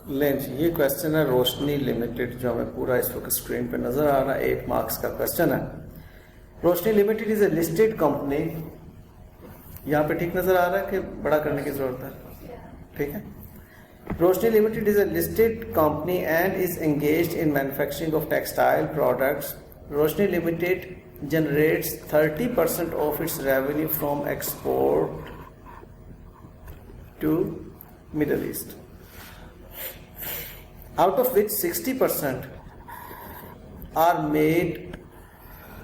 लें जी, ये क्वेश्चन है रोशनी लिमिटेड, जो हमें पूरा इस वक्त स्क्रीन पे नज़र आ रहा है। 8 मार्क्स का क्वेश्चन है। Roshni limited is a listed company. यहाँ पे ठीक नज़र आ रहा है कि बड़ा करने की ज़रूरत है? ठीक है। Roshni limited is a listed company and is engaged in manufacturing of textile products. Roshni limited generates 30% of its revenue from export to Middle East, out of which 60% are made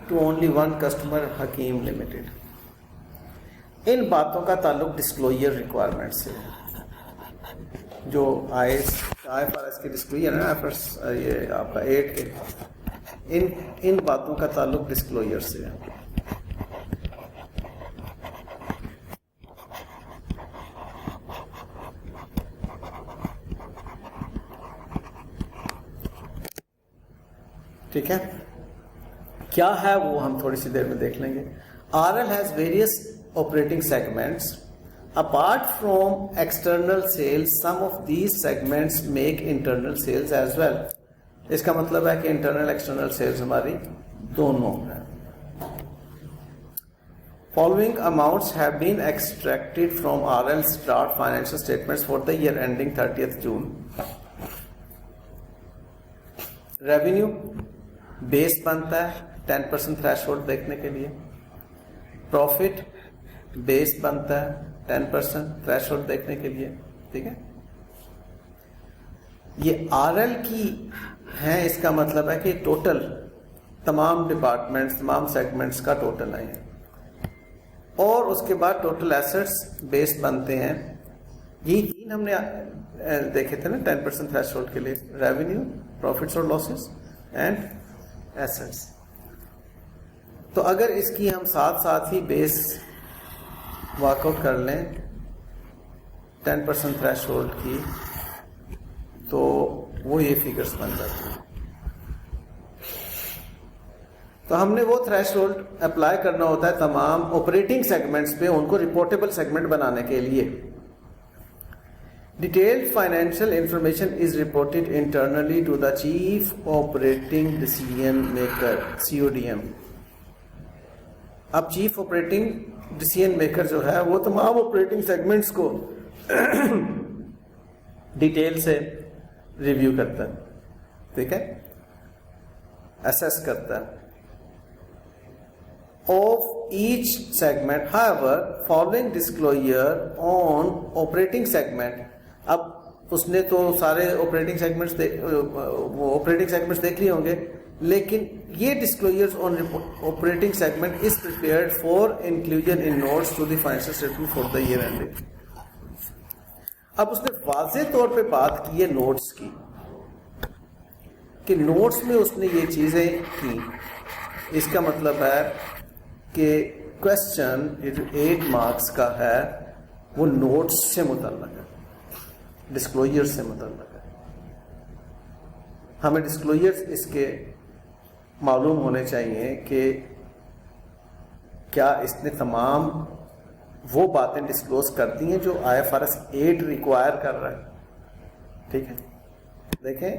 to only one customer, Hakim Limited. इन बातों का ताल्लुक disclosure requirement से है, जो IFRS की disclosure है ना, ये आपका 8 के, इन बातों का ताल्लुक डिस्क्लोजर से है। ठीक है, क्या है वो हम थोड़ी सी देर में देख लेंगे। RL has various operating segments. Apart from external sales, some of these segments make internal sales as well. इसका मतलब है कि इंटरनल एक्सटर्नल सेल्स हमारी दोनों हैं। Following amounts have been extracted from RL start financial statements for the year ending 30th June. Revenue base बनता है 10% threshold देखने के लिए। प्रॉफिट बेस बनता है 10% थ्रेशोल्ड देखने के लिए। ठीक है, ये RL की है, इसका मतलब है कि टोटल तमाम डिपार्टमेंट्स, तमाम सेगमेंट्स का टोटल है। और उसके बाद टोटल एसेट्स बेस बनते हैं। ये तीन हमने देखे थे ना 10% थ्रेशोल्ड के लिए, रेवेन्यू, प्रॉफिट्स और लॉसेस एंड एसेट्स। तो अगर इसकी हम साथ साथ ही बेस वर्कआउट कर लें 10% थ्रेशोल्ड की, तो वो ये फिगर्स बन जाती हैं। तो हमने वो थ्रेशोल्ड अप्लाई करना होता है तमाम ऑपरेटिंग सेगमेंट्स पे, उनको रिपोर्टेबल सेगमेंट बनाने के लिए। Detailed financial information is reported internally to the chief operating decision maker, CODM। अब चीफ ऑपरेटिंग डिसीजन मेकर जो है वो तमाम ऑपरेटिंग सेगमेंट्स को डिटेल से रिव्यू करता है, ठीक है, असेस करता है of each segment. However following disclosure on operating segment, अब उसने तो सारे ऑपरेटिंग सेगमेंट्स देख लिए होंगे, लेकिन ये disclosures on operating segment is prepared for inclusion in notes to the financial statement for the year ending. अब उसने वाज़ेह तौर पे बात की है नोट्स की, कि नोट्स में उसने ये चीज़ें की। इसका मतलब है कि क्वेश्चन ये जो 8 मार्क्स का है वो नोट्स से मुतल्लक है, डिस्क्लोजर से मुतल्लक है। हमें डिस्क्लोजर्स इसके मालूम होने चाहिए कि क्या इसने तमाम वो बातें डिस्क्लोज करती हैं जो IFRS 8 रिक्वायर कर रहा है। ठीक है, देखें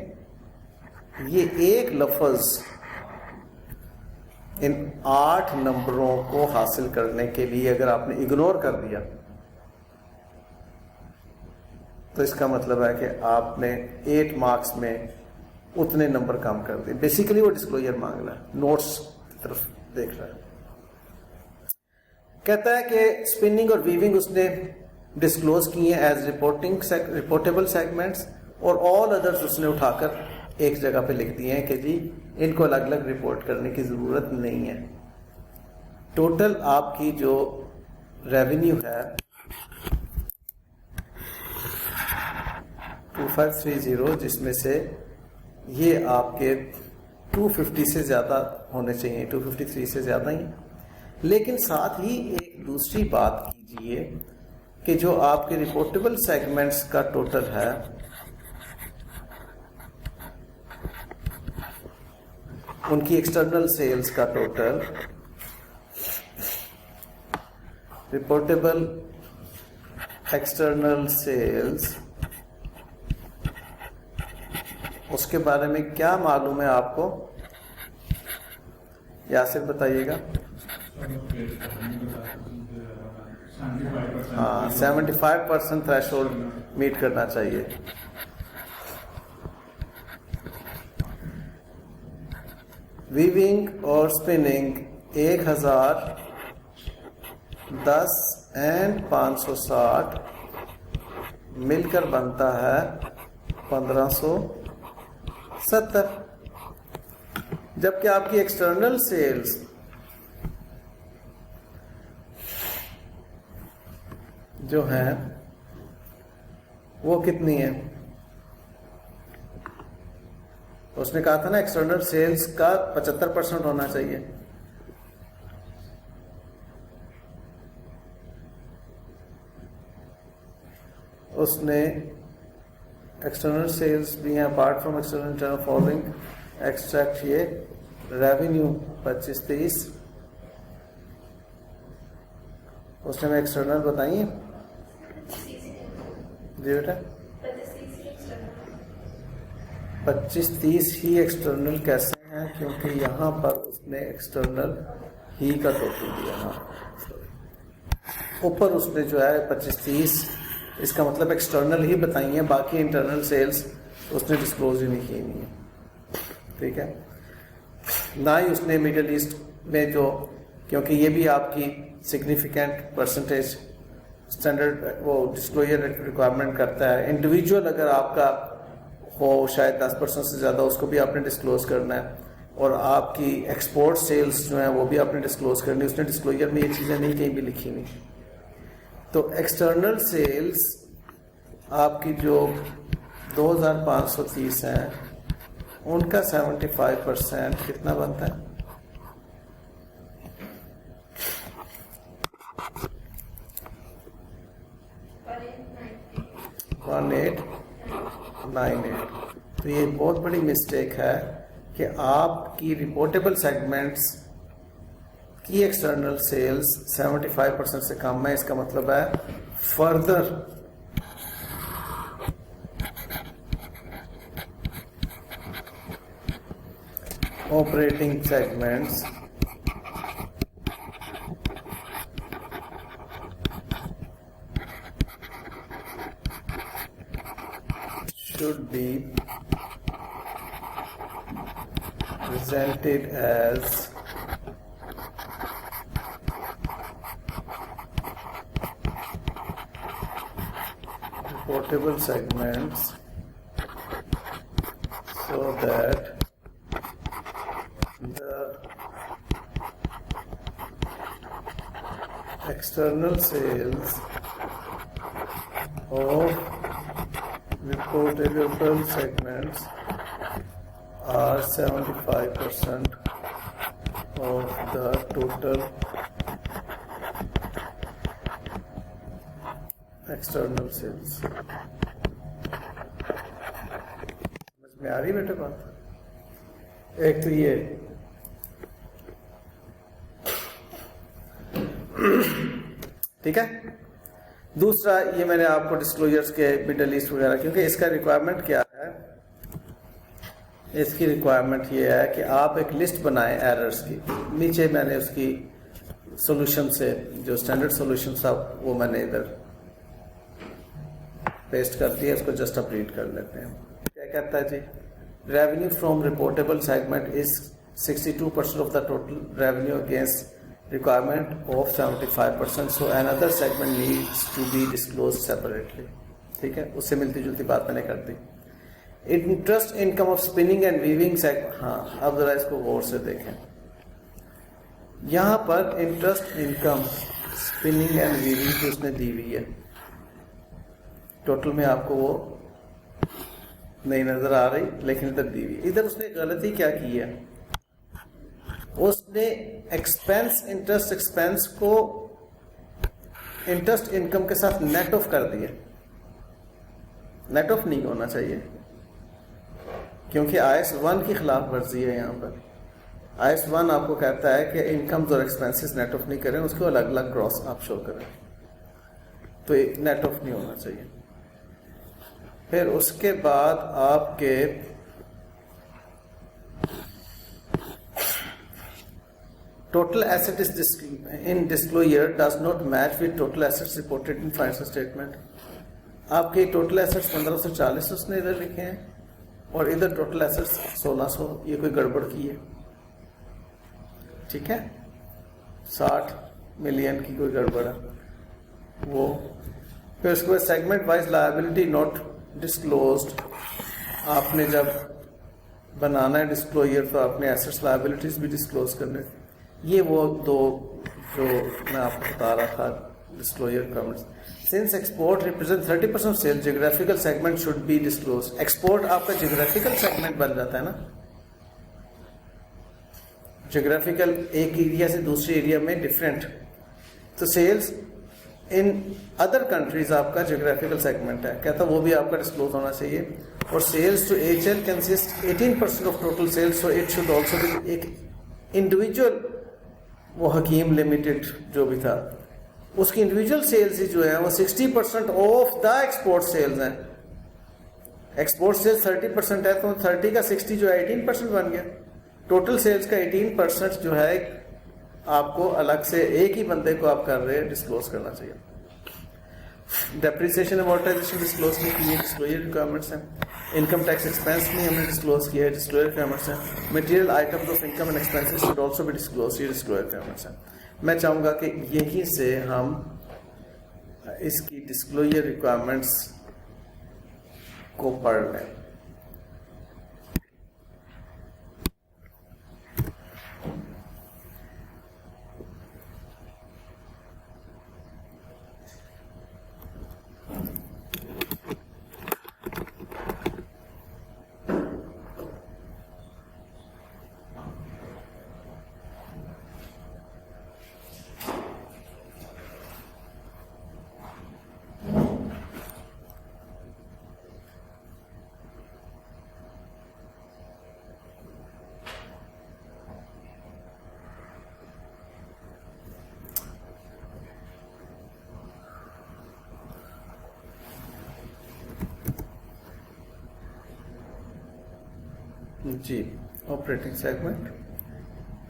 ये एक लफ्ज इन 8 नंबरों को हासिल करने के लिए अगर आपने इग्नोर कर दिया तो इसका मतलब है कि आपने 8 मार्क्स में उतने नंबर कम कर दिए। बेसिकली वो डिस्क्लोजर मांग रहा है, नोट्स की तरफ देख रहा है। कहता है कि स्पिनिंग और वीविंग उसने डिस्क्लोज किए एज रिपोर्टेबल सेगमेंट्स, और ऑल अदर्स उसने उठाकर एक जगह पे लिख दिए हैं कि जी इनको अलग अलग रिपोर्ट करने की ज़रूरत नहीं है। टोटल आपकी जो रेवेन्यू है 2530, जिसमें से ये आपके 250 से ज़्यादा होने चाहिए, 253 से ज़्यादा ही। लेकिन साथ ही एक दूसरी बात कीजिए कि जो आपके रिपोर्टेबल सेगमेंट्स का टोटल है उनकी एक्सटर्नल सेल्स का टोटल, रिपोर्टेबल एक्सटर्नल सेल्स के बारे में क्या मालूम है आपको? यासिर बताइएगा। हाँ, 75% थ्रेशोल्ड मीट करना चाहिए। वीविंग और स्पिनिंग 1000, 10 एंड 560 मिलकर बनता है 1570। जबकि आपकी एक्सटर्नल सेल्स जो है वो कितनी है? उसने कहा था ना एक्सटर्नल सेल्स का 75% होना चाहिए। उसने एक्सटर्नल सेल्स भी हैं apart from external internal following extract ये रेवेन्यू 25-30। उसने मैं एक्सटर्नल बताइए जी बेटा। 25-30 ही एक्सटर्नल कैसे हैं? क्योंकि यहाँ पर उसने एक्सटर्नल ही का टोटल दिया। हाँ, ऊपर उसने जो है 25-30, इसका मतलब एक्सटर्नल ही बताई है, बाकी इंटरनल सेल्स उसने डिस्क्लोज ही नहीं की नहीं है। ठीक है, ना ही उसने मिडिल ईस्ट में जो, क्योंकि ये भी आपकी सिग्निफिकेंट परसेंटेज स्टैंडर्ड वो डिस्क्लोजर रिक्वायरमेंट करता है। इंडिविजुअल अगर आपका हो शायद 10% से ज़्यादा, उसको भी आपने डिस्क्लोज करना है। और आपकी एक्सपोर्ट सेल्स जो है वो भी आपने डिस्क्लोज करनी है। उसने डिस्क्लोजर में ये चीज़ें नहीं कहीं भी लिखी नहीं। तो एक्सटर्नल सेल्स आपकी जो 2530 हैं उनका 75% कितना बनता है? 1898। तो ये बहुत बड़ी मिस्टेक है कि आपकी रिपोर्टेबल सेगमेंट्स की एक्सटर्नल सेल्स 75% से कम है। इसका मतलब है further operating segments should be presented as reportable segments so that the external sales of reportable segments are 75% of the total external sales। समझ में आ रही बेटा बात? एक तो ये ठीक है। दूसरा ये मैंने आपको डिस्क्लोजर्स के मिडल ईस्ट वगैरह, क्योंकि इसका रिक्वायरमेंट क्या है? इसकी रिक्वायरमेंट ये है कि आप एक लिस्ट बनाएं एरर्स की। नीचे मैंने उसकी सॉल्यूशन से जो स्टैंडर्ड सॉल्यूशन था वो मैंने इधर पेस्ट कर दिया, इसको जस्ट अब रीड कर लेते हैं। क्या कहता है जी? Revenue from reportable segment is 62% of the total revenue against requirement of 75%, so another segment needs to be disclosed separately। ठीक है, उससे मिलती जुलती बात मैंने कर दी। Interest income of spinning and weaving segment. हाँ, अब जरा इसको गौर से देखें। यहाँ पर interest income spinning and weaving की उसने दी हुई है, टोटल में आपको वो नहीं नजर आ रही, लेकिन इधर दी हुई। इधर उसने गलती क्या की है? उसने एक्सपेंस इंटरेस्ट एक्सपेंस को इंटरेस्ट इनकम के साथ नेट ऑफ कर दिया। नेट ऑफ नहीं होना चाहिए, क्योंकि IAS 1 की खिलाफ वर्जी है। यहाँ पर IAS 1 आपको कहता है कि इनकम्स और एक्सपेंसेस नेट ऑफ नहीं करें, उसको अलग अलग ग्रॉस आप शो करें, तो नेट ऑफ नहीं होना चाहिए। फिर उसके बाद आपके total asset is in disclosure does not match with total assets reported in financial statement. आपके टोटल एसेट्स 1540 उसने इधर लिखे हैं और इधर टोटल एसेट्स 1600, ये कोई गड़बड़ की है, ठीक है, 60 मिलियन की कोई गड़बड़ है वो। फिर उसके बाद segment wise liability not disclosed, आपने जब बनाना है डिस्क्लोजर तो आपने एसेट्स लायबिलिटीज भी डिस्क्लोज करने। ये वो दो जो मैं आपको बता रहा था disclosure requirements. Since export represent 30% of sale, geographical segment should be disclose. Export आपका जियोग्राफिकल सेगमेंट बन जाता है ना, जियोग्राफिकल एक एरिया से दूसरे एरिया में डिफरेंट, तो सेल्स इन अदर कंट्रीज आपका जियोग्राफिकल सेगमेंट है, कहता वो भी आपका डिस्क्लोज होना चाहिए। और sales to HL consist 18% of total sales, so it should also be एक इंडिविजुअल, वो हकीम लिमिटेड जो भी था उसकी इंडिविजुअल सेल्स ही जो है वो 60% ऑफ द एक्सपोर्ट सेल्स हैं। एक्सपोर्ट सेल्स 30% है तो 30 का 60 जो है 18% बन गया। टोटल सेल्स का 18% जो है आपको अलग से एक ही बंदे को आप कर रहे हैं डिस्क्लोज करना चाहिए। डेप्रिसिएशन अमोर्टाइजेशन डिस्क्लोज नहीं की है, डिस्क्लोजर रिक्वायरमेंट्स हैं। इनकम टैक्स एक्सपेंस नहीं हमने डिस्क्लोज किया है, डिस्क्लोजर रिक्वायरमेंट्स हैं। Material items of income and expenses should also be disclose, ये डिस्क्लोजर रिक्वायरमेंट्स हैं। मैं चाहूँगा कि यहीं से हम इसकी डिस्क्लोजर रिक्वायरमेंट्स को पढ़ लें। जी, ऑपरेटिंग सेगमेंट,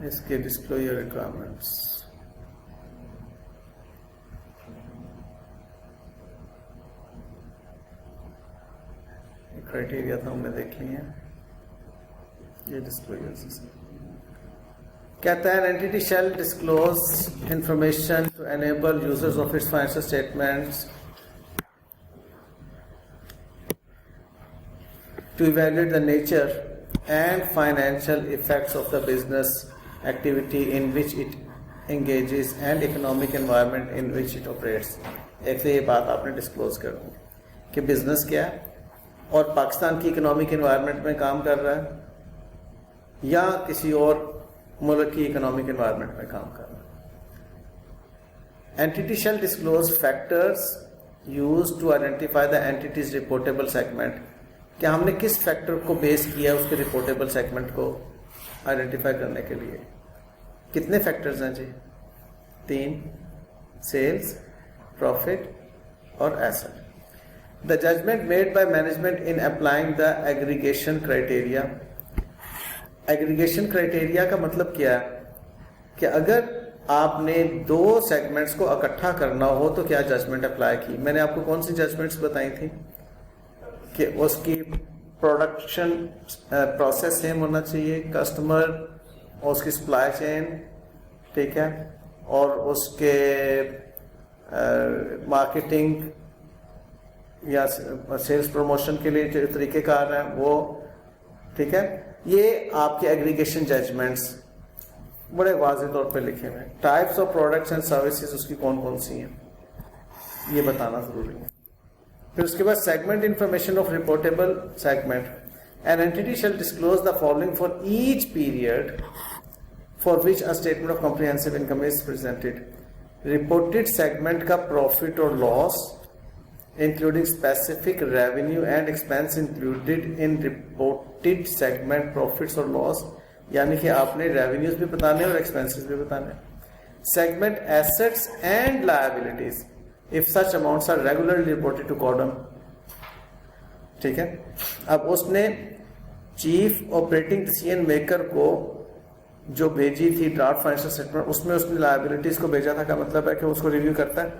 इसके डिस्क्लोजर रिक्वायरमेंट्स। क्राइटेरिया तो हमने देख लिए हैं, ये डिस्क्लोजर कहता है entity shall disclose information to enable users of its financial statements to evaluate the nature and financial effects of the business activity in which it engages and economic environment in which it operates। एक तो ये बात आपने disclose कर दी कि business क्या है और पाकिस्तान की इकोनॉमिक एनवायरनमेंट में काम कर रहा है या किसी और मुल्क की इकोनॉमिक एनवायरनमेंट में काम कर रहा है। Entity shall disclose factors used to identify the entity's reportable segment. क्या हमने किस फैक्टर को बेस किया उसके रिपोर्टेबल सेगमेंट को आइडेंटिफाई करने के लिए? कितने फैक्टर्स हैं जी? 3, सेल्स, प्रॉफिट और asset. The judgment made by management in applying the aggregation criteria. Aggregation criteria का मतलब क्या है कि अगर आपने 2 सेगमेंट्स को इकट्ठा करना हो तो क्या जजमेंट अप्लाई की। मैंने आपको कौन सी जजमेंट्स बताई थी कि उसकी प्रोडक्शन प्रोसेस सेम होना चाहिए, कस्टमर और उसकी सप्लाई चेन, ठीक है, और उसके मार्केटिंग या सेल्स प्रमोशन के लिए जो तरीक़ेकार हैं वो, ठीक है। ये आपके एग्रीगेशन जजमेंट्स बड़े वाज़ेह तौर पे लिखे हुए हैं। Types of products and services उसकी कौन कौन सी हैं ये बताना ज़रूरी है। फिर उसके बाद segment information of reportable segment. An entity shall disclose the following for each period for which a statement of comprehensive income is presented. Reported segment का प्रॉफिट और loss including specific revenue and expense included in reported segment profits और loss, यानी कि आपने revenues भी बताने और expenses भी बताने। Segment assets and liabilities if such amounts are regularly reported to CODM, ठीक है। अब उसने चीफ ऑपरेटिंग डिसीजन मेकर को जो भेजी थी ड्राफ्ट फाइनेंशियल स्टेटमेंट, उसमें उसने लायबिलिटीज को भेजा था, का मतलब है कि उसको रिव्यू करता है,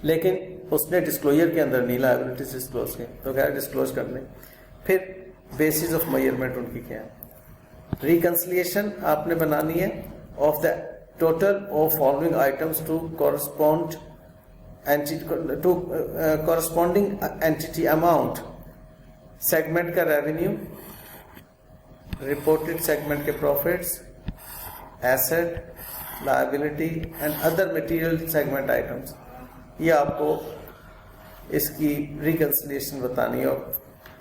लेकिन उसने डिस्क्लोजर के अंदर नहीं लायबिलिटीज डिस्क्लोज की, तो क्या डिस्क्लोज करने। फिर बेसिस ऑफ मेजरमेंट उनकी क्या है, रिकंसिलिएशन आपने बनानी है of the total of following items to corresponding entity amount, segment का रेवेन्यू, रिपोर्टेड सेगमेंट के profits, asset, liability and other material segment items. ये आपको इसकी रिकंसिलिएशन बतानी है,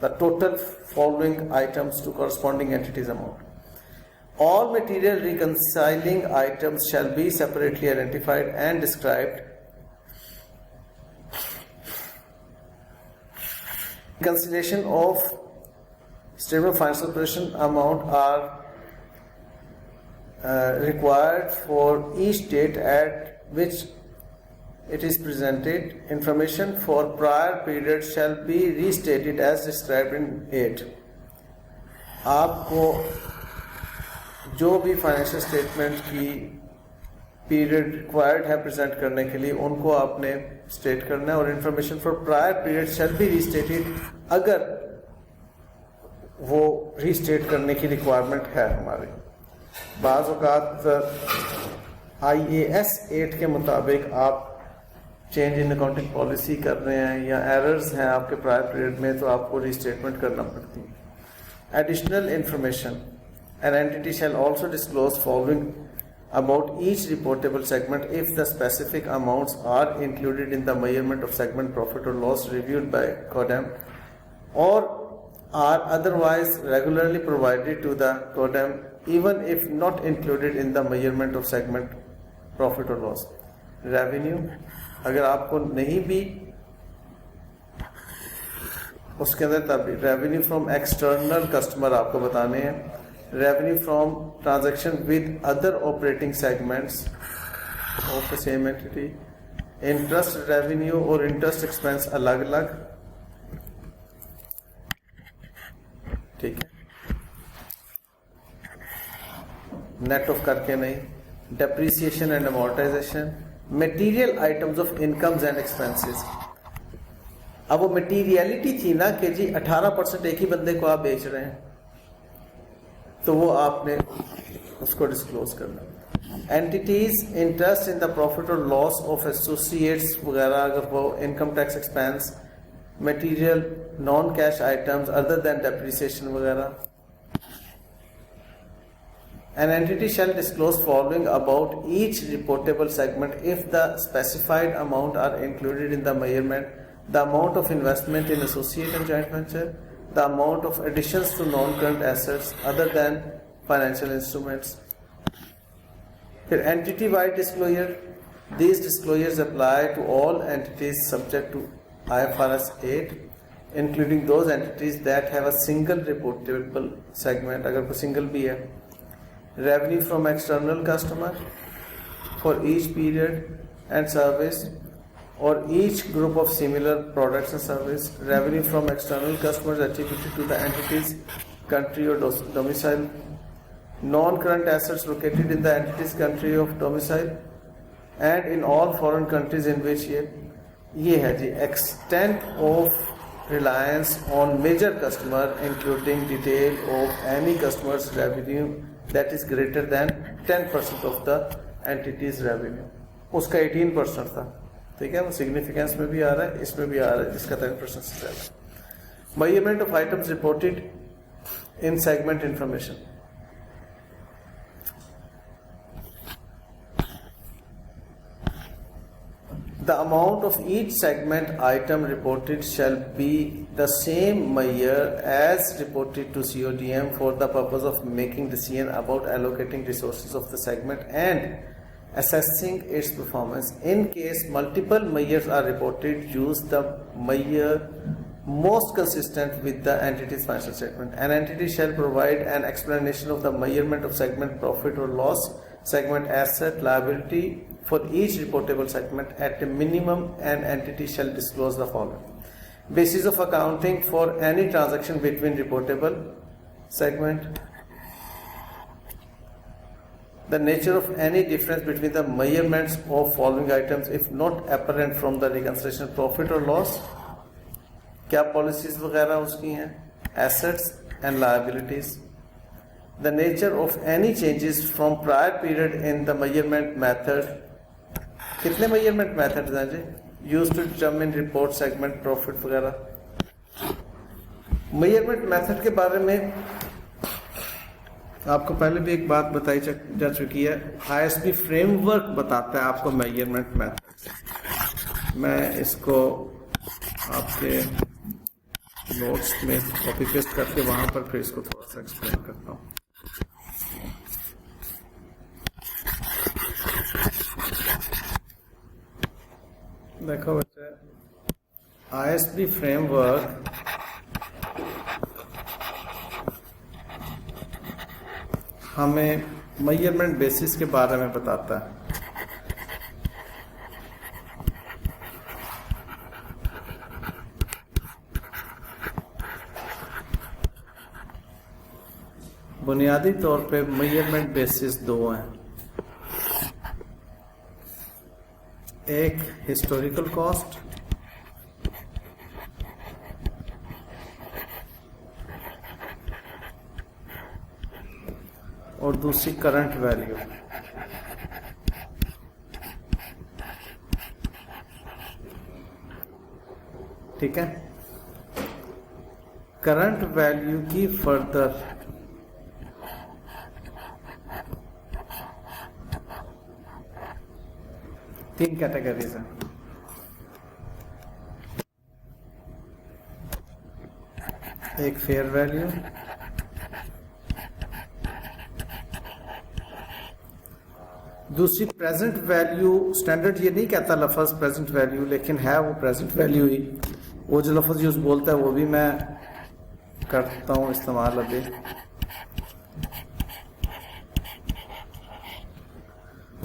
the total following items to corresponding entities amount. All material reconciling items shall be separately identified and described. Reconciliation of statement of financial operation amount are required for each date at which it is presented. Information for prior period shall be restated as described in 8. आपको जो भी financial statement की period required है present करने के लिए, उनको आपने स्टेट करना है, और information for prior period shall be restated अगर वो रीस्टेट करने की रिक्वायरमेंट है हमारी। बाज़ औक़ात IAS 8 के मुताबिक आप चेंज इन अकाउंटिंग पॉलिसी कर रहे हैं या एरर्स हैं आपके प्रायर पीरियड में, तो आपको रीस्टेटमेंट करना पड़ती है। Additional information, an entity shall also disclose following about each reportable segment if the specific amounts are included in the measurement of segment profit or loss reviewed by CODEM or are otherwise regularly provided to the CODEM even if not included in the measurement of segment profit or loss. Revenue, अगर आपको नहीं भी उसके अंदर तब revenue from external customer आपको बताने हैं, revenue from transaction with other operating segments of the same entity, interest revenue और interest expense अलग अलग, ठीक है, नेट ऑफ करके नहीं, depreciation and amortization, material items of incomes and expenses। अब वो मटीरियलिटी थी ना कि जी 18% एक ही बंदे को आप बेच रहे हैं, तो वो आपने उसको डिस्क्लोज करना। Entities interest in the profit और लॉस ऑफ एसोसिएट्स वगैरह, अगर वो income tax expense, material non cash items other than depreciation वगैरह। An entity shall disclose following about each reportable segment if the specified amount are included in the measurement: the amount of investment in associate and joint venture, the amount of additions to non-current assets other than financial instruments. फिर entity-wide disclosure. These disclosures apply to all entities subject to IFRS 8, including those entities that have a single reportable segment, अगर कोई single भी है. Revenue from external customer for each period and service or each group of similar products and service. Revenue from external customers attributed to the entity's country or domicile. Non-current assets located in the entity's country of domicile and in all foreign countries in which ये है जी extent of reliance on major customer, including detail of any customer's revenue that is greater than 10% of the entity's revenue. उसका 18% था, ठीक है, वो significance में भी आ रहा है, इसमें भी आ रहा है, जिसका 10% से ज़्यादा। Measurement of items reported in segment information. The amount of each segment item reported shall be the same measure as reported to CODM for the purpose of making decision about allocating resources of the segment and assessing its performance. In case multiple measures are reported, use the measure most consistent with the entity's financial statement. An entity shall provide an explanation of the measurement of segment profit or loss, segment asset, liability for each reportable segment. At a minimum, an entity shall disclose the following: basis of accounting for any transaction between reportable segment, The nature of any difference between the measurements of following items if not apparent from the reconciliation profit or loss. क्या policies वगैरह उसकी हैं? Assets and liabilities. The nature of any changes from prior period in the measurement method. कितने measurement methods हैं जी? Used to determine report segment profit वगैरह. Measurement method के बारे में आपको पहले भी एक बात बताई जा चुकी है. ISB फ्रेमवर्क बताता है आपको मेजरमेंट मेथड. मैं इसको आपके नोट्स में कॉपी पेस्ट करके वहां पर फिर इसको थोड़ा सा एक्सप्लेन करता हूँ. देखो बच्चे, ISB फ्रेमवर्क हमें मेजरमेंट बेसिस के बारे में बताता है. बुनियादी तौर पे मेजरमेंट बेसिस दो हैं. एक हिस्टोरिकल कॉस्ट और दूसरी करंट वैल्यू. ठीक है. करंट वैल्यू की फर्दर तीन कैटेगरीज हैं. एक फेयर वैल्यू, दूसरी प्रेजेंट वैल्यू. स्टैंडर्ड ये नहीं कहता लफ्ज प्रेजेंट वैल्यू, लेकिन है वो प्रेजेंट वैल्यू ही. वो जो लफ्ज यूज बोलता है वो भी मैं करता हूँ इस्तेमाल अभी.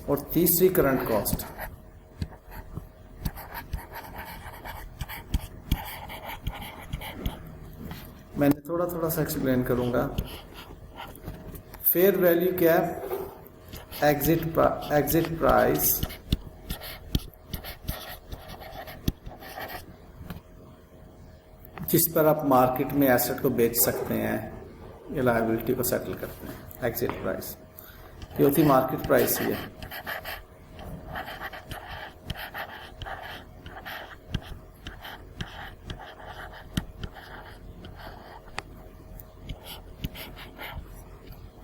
और तीसरी करंट कॉस्ट. मैंने थोड़ा थोड़ा सा एक्सप्लेन करूंगा. फेयर वैल्यू क्या है? एग्जिट प्राइस जिस पर आप मार्केट में एसेट को बेच सकते हैं या लायबिलिटी को सेटल करते हैं. एग्जिट प्राइस ये होती मार्केट प्राइस ही है.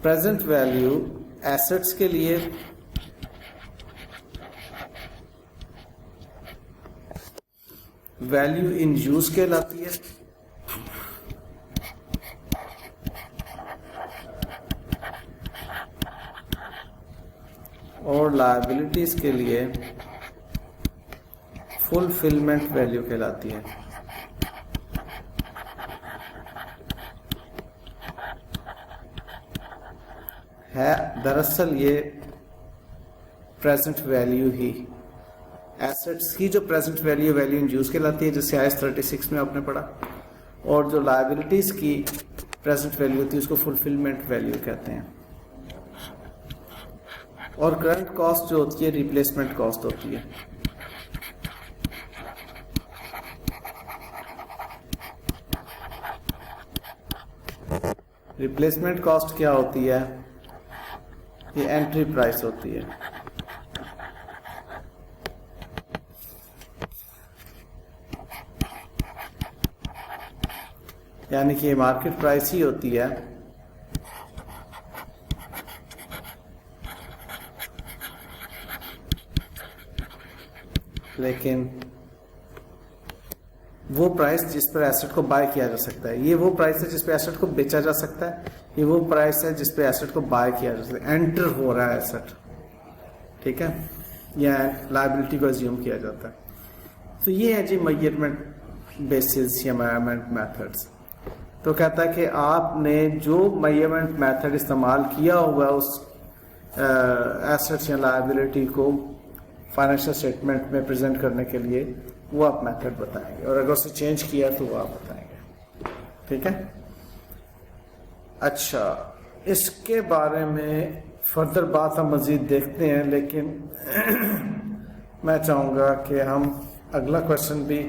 प्रेजेंट वैल्यू एसेट्स के लिए वैल्यू इन यूज कहलाती है. और लायबिलिटीज के लिए फुलफिलमेंट वैल्यू कहलाती है. दरअसल ये प्रेजेंट वैल्यू ही एसेट्स की जो प्रेजेंट वैल्यू इन यूज कहलाती है, जिससे IAS 36 में आपने पढ़ा. और जो लायबिलिटीज की प्रेजेंट वैल्यू होती है उसको फुलफिलमेंट वैल्यू कहते हैं. और करंट कॉस्ट जो होती है रिप्लेसमेंट कॉस्ट होती है. रिप्लेसमेंट कॉस्ट क्या होती है? ये एंट्री प्राइस होती है. यानी कि ये मार्केट प्राइस ही होती है, लेकिन वो प्राइस जिस पर एसेट को बाय किया जा सकता है. ये वो प्राइस है जिस पे एसेट को बेचा जा सकता है. ये वो प्राइस है जिस पे एसेट को बाय किया जा सकता है. एंटर हो रहा है एसेट. ठीक है. या लायबिलिटी को अज्यूम किया जाता है. तो ये है जी मेजरमेंट बेसिस या मेजरमेंट मेथड्स. तो कहता है कि आपने जो मेजरमेंट मेथड इस्तेमाल किया हुआ उस एसेट्स या लायबिलिटी को फाइनेंशियल स्टेटमेंट में प्रेजेंट करने के लिए वो आप मेथड बताएंगे. और अगर उसे चेंज किया तो वो आप बताएंगे. ठीक है. अच्छा, इसके बारे में फर्दर बात हम मज़ीद देखते हैं, लेकिन मैं चाहूँगा कि हम अगला क्वेश्चन भी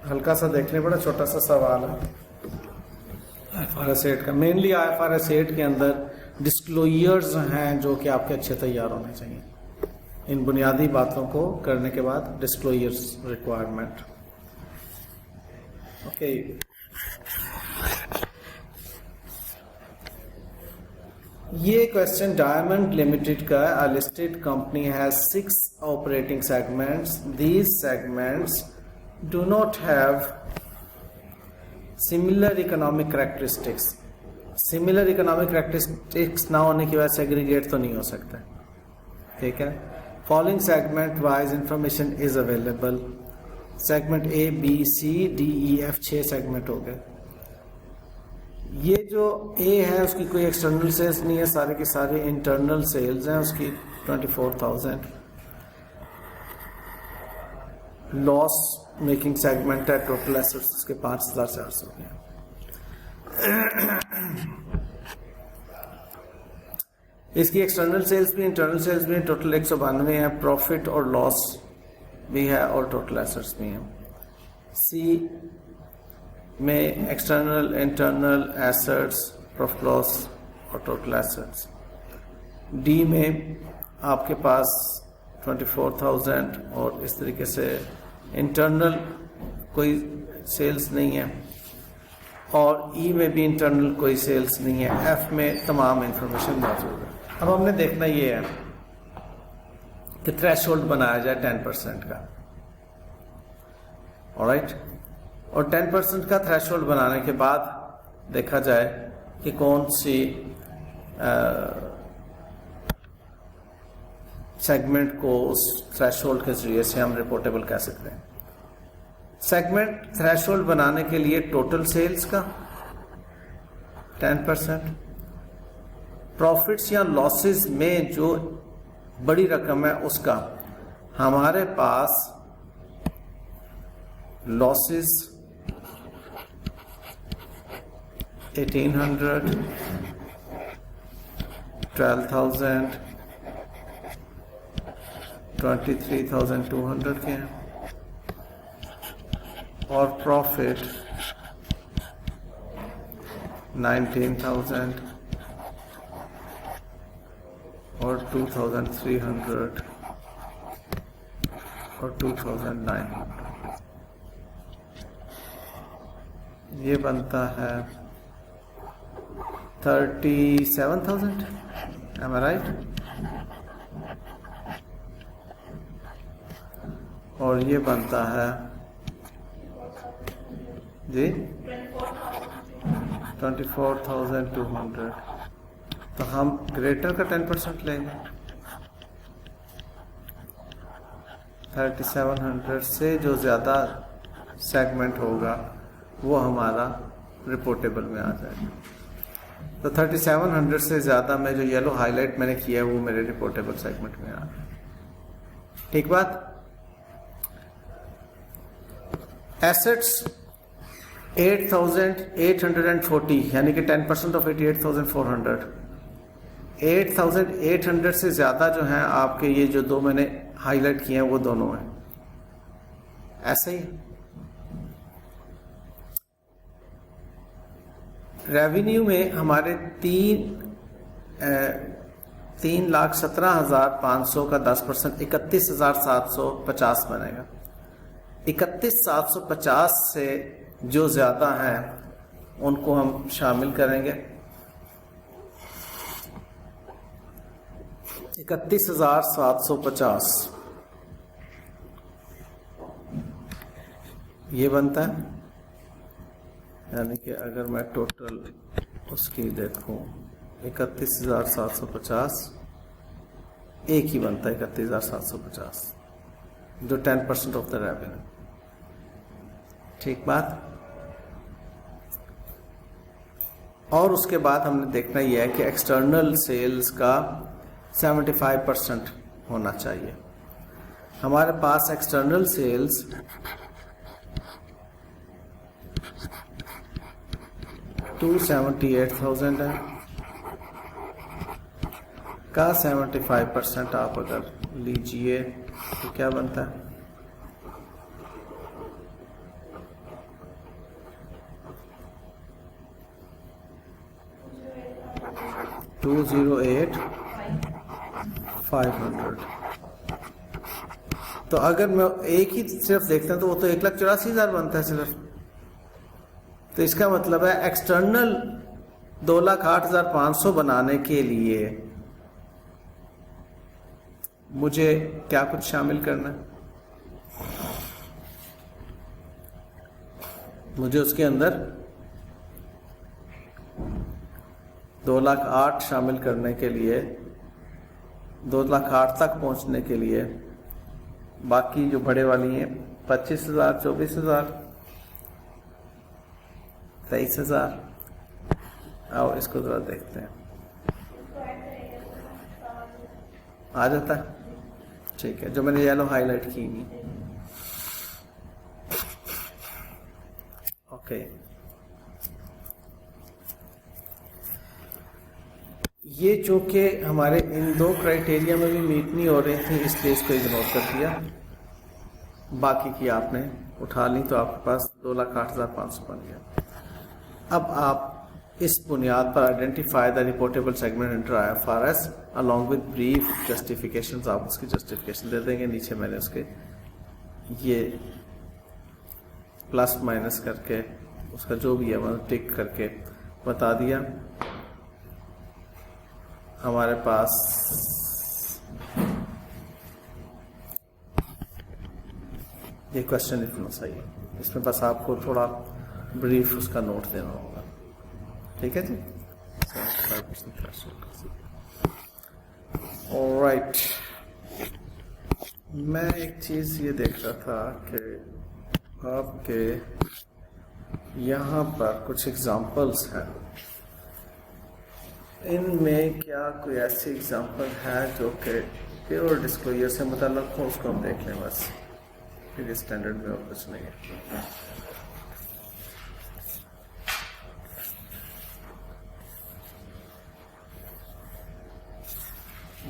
हल्का सा देख लें। बड़ा छोटा सा सवाल है IFRS 8 का। मेनली IFRS 8 के अंदर डिस्क्लोजर्स हैं जो कि आपके अच्छे तैयार होने चाहिए। इन बुनियादी बातों को करने के बाद डिस्क्लोजर्स रिक्वायरमेंट। ओके, ये क्वेश्चन डायमंड लिमिटेड का। A listed company has 6 operating segments. These segments do not have similar economic characteristics. Similar economic characteristics ना होने की वजह से एग्रीगेट तो नहीं हो सकता, ठीक है। Following segment wise information is available. Segment A B C D E F 6 segment हो गए। ये जो A है उसकी कोई एक्सटर्नल सेल्स नहीं है, सारे के सारे इंटरनल सेल्स हैं उसकी 24,000। लॉस मेकिंग सेगमेंट है, टोटल एसेट्स उसके 5,400 के। इसकी एक्सटर्नल सेल्स भी इंटरनल सेल्स भी टोटल 192 है। प्रॉफिट और लॉस भी है और टोटल एसेट्स भी हैं। सी में external internal assets, profit loss और टोटल एसेट्स। डी में आपके पास 24,000 और इस तरीके से इंटरनल कोई सेल्स नहीं है, और ई में भी इंटरनल कोई सेल्स नहीं है। एफ में तमाम इंफॉर्मेशन मौजूद है। अब हमने देखना ये है कि थ्रेशोल्ड बनाया जाए 10% का, ऑलराइट। और 10% का थ्रेशोल्ड बनाने के बाद देखा जाए कि कौन सी सेगमेंट को उस थ्रेशोल्ड के जरिए से हम रिपोर्टेबल कह सकते हैं। सेगमेंट थ्रेशोल्ड बनाने के लिए टोटल सेल्स का 10%, प्रॉफिट्स या लॉसेस में जो बड़ी रकम है उसका हमारे पास लॉसेस 1,800, 12,000, 23,200 के हैं, और प्रॉफिट 19,000 और 2,300 और 2,900। ये बनता है 37,000। Am I right? और ये बनता है जी 24,200। तो हम ग्रेटर का 10% लेंगे। 3,700 से जो ज़्यादा सेगमेंट होगा वो हमारा रिपोर्टेबल में आ जाएगा। तो 3,700 से ज़्यादा में जो येलो हाईलाइट मैंने किया है वो मेरे रिपोर्टेबल सेगमेंट में आ गया। ठीक बात। एसेट्स 8,840 यानी कि 10% ऑफ 88,400। 8,800 से ज़्यादा जो हैं आपके ये जो दो मैंने हाईलाइट किए हैं वो दोनों हैं। ऐसे ही रेवेन्यू में हमारे 3,17,500 का 10% 31,750 बनेगा। 31,750 से जो ज़्यादा हैं उनको हम शामिल करेंगे। 31,750 ये बनता है, यानी कि अगर मैं टोटल उसकी देखूं 31,750 एक ही बनता है 31,750 जो 10% ऑफ द रेवेन्यू। ठीक बात। और उसके बाद हमने देखना यह है कि एक्सटर्नल सेल्स का 75% होना चाहिए। हमारे पास एक्सटर्नल सेल्स 278,000 है, का 75% आप अगर लीजिए तो क्या बनता है? 208,500। तो अगर मैं एक ही सिर्फ देखते हैं तो वो तो 1,84,000 बनता है सिर्फ। तो इसका मतलब है एक्सटर्नल 2,08,500 बनाने के लिए मुझे क्या कुछ शामिल करना है? मुझे उसके अंदर 2,08,000 शामिल करने के लिए, 2,08,000 तक पहुंचने के लिए बाकी जो बड़े वाली हैं 25,000, 24,000, 23,000। आओ इसको जरा देखते हैं, आ जाता है? ठीक है, जो मैंने येलो हाईलाइट की हुई। ओके, ये चूंकि हमारे इन दो क्राइटेरिया में भी मीट नहीं हो रही थी इसलिए इसको इग्नोर कर दिया। बाकी की आपने उठा ली तो आपके पास 2,08,500 बन गया। अब आप इस बुनियाद पर identify the reportable segment inter IFRS along with brief justification. आप उसकी जस्टिफिकेशन दे देंगे। नीचे मैंने उसके ये प्लस माइनस करके उसका जो भी है मतलब टिक करके बता दिया। हमारे पास ये क्वेश्चन इतना सही है, इसमें बस आपको थोड़ा ब्रीफ उसका नोट देना होगा। ठीक है जी, ऑलराइट। मैं एक चीज ये देख रहा था कि आपके यहाँ पर कुछ एग्जाम्पल्स हैं, इनमें क्या कोई ऐसी एग्जांपल है जो कि प्योर डिस्क्लोजर से मतलब हो, उसको हम देख लें बस, फिर स्टैंडर्ड में और कुछ नहीं है।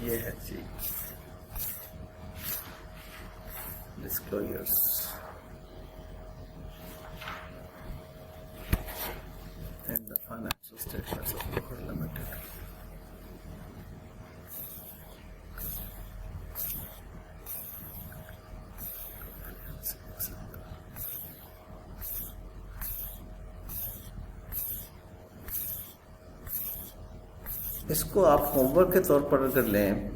ये है जी disclosures. And the financial statements of Cohort Limited. इसको आप होमवर्क के तौर पर अगर लें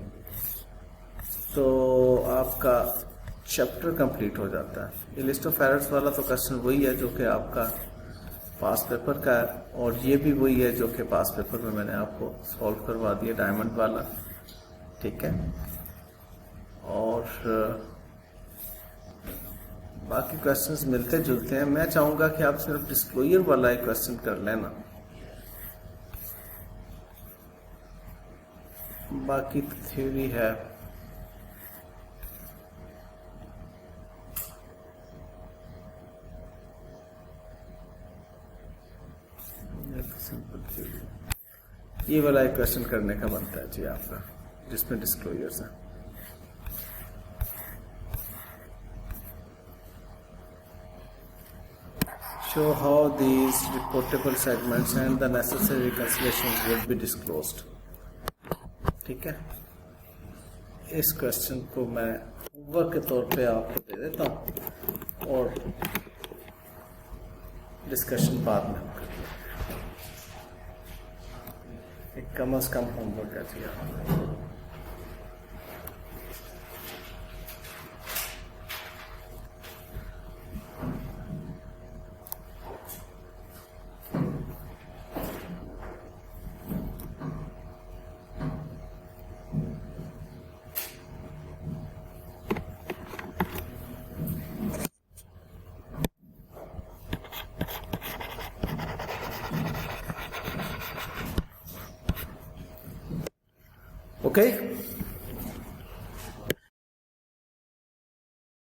तो आपका चैप्टर कंप्लीट हो जाता है। ये लिस्ट ऑफ एरर्स वाला तो क्वेश्चन वही है जो कि आपका पास पेपर का है, और ये भी वही है जो कि पास पेपर में मैंने आपको सॉल्व करवा दिया, डायमंड वाला। ठीक है, और बाकी क्वेश्चंस मिलते जुलते हैं। मैं चाहूंगा कि आप सिर्फ डिस्क्लोजर वाला एक क्वेश्चन कर लेना, बाकी थ्योरी है। ये वाला एक क्वेश्चन करने का बनता है जी आपका, जिसमें डिस्क्लोजर्स है। Show how these reportable segments and the necessary reconciliations will be disclosed. ठीक है, इस क्वेश्चन को मैं होमवर्क के तौर पे आपको दे देता हूँ और डिस्कशन बाद में कम से कम होमवर्क कर दिया। Okay.